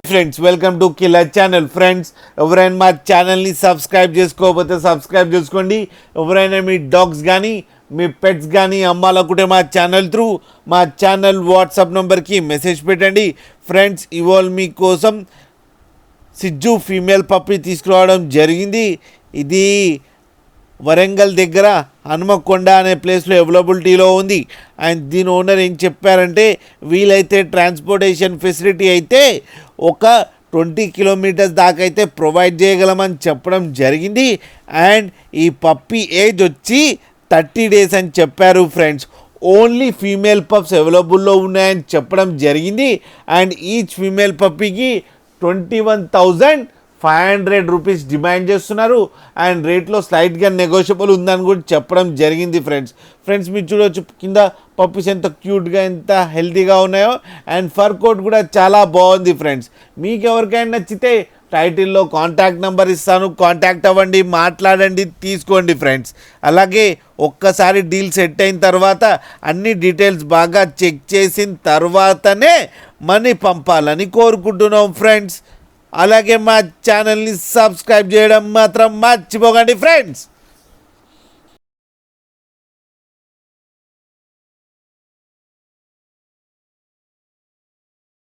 Friends welcome to killer channel. Friends ఎవరైనా మా ఛానల్ని సబ్స్క్రైబ్ చేసుకోకపోతే సబ్స్క్రైబ్ చేసుకోండి. ఎవరైనా మీ డాగ్స్ కానీ మీ పెట్స్ కానీ అమ్మాలనుకుంటే మా ఛానల్ త్రూ మా ఛానల్ వాట్సాప్ నెంబర్కి మెసేజ్ పెట్టండి. ఫ్రెండ్స్ ఇవాళ మీకోసం సిజ్జు ఫీమేల్ పప్పి తీసుకురావడం జరిగింది. ఇది వరంగల్ దగ్గర హనుమకొండ అనే ప్లేస్లో అవైలబిలిటీలో ఉంది. అండ్ దీని ఓనర్ ఏం చెప్పారంటే వీలైతే ట్రాన్స్పోర్టేషన్ ఫెసిలిటీ అయితే ఒక 20 కిలోమీటర్స్ దాకా అయితే ప్రొవైడ్ చేయగలమని చెప్పడం జరిగింది. అండ్ ఈ పప్పి ఏజ్ వచ్చి 30 డేస్ అని చెప్పారు. ఫ్రెండ్స్ ఓన్లీ ఫీమేల్ పప్స్ అవైలబుల్లో ఉన్నాయని చెప్పడం జరిగింది. అండ్ ఈచ్ ఫీమేల్ పప్పీకి 21,500 రూపీస్ డిమాండ్ చేస్తున్నారు. అండ్ రేట్లో స్లైట్గా నెగోషియబుల్ ఉందని కూడా చెప్పడం జరిగింది. ఫ్రెండ్స్ మీరు చూడవచ్చు కింద పప్పీస్ ఎంత క్యూట్గా ఎంత హెల్తీగా ఉన్నాయో. అండ్ ఫర్ కోట్ కూడా చాలా బాగుంది. ఫ్రెండ్స్ మీకు ఎవరికైనా నచ్చితే టైటిల్లో కాంటాక్ట్ నెంబర్ ఇస్తాను, కాంటాక్ట్ అవ్వండి, మాట్లాడండి, తీసుకోండి. ఫ్రెండ్స్ అలాగే ఒక్కసారి డీల్ సెట్ అయిన తర్వాత అన్ని డీటెయిల్స్ బాగా చెక్ చేసిన తర్వాతనే మనీ పంపాలని కోరుకుంటున్నాం. ఫ్రెండ్స్ అలాగే మా ఛానల్ని సబ్స్క్రైబ్ చేయడం మాత్రం మర్చిపోకండి. ఫ్రెండ్స్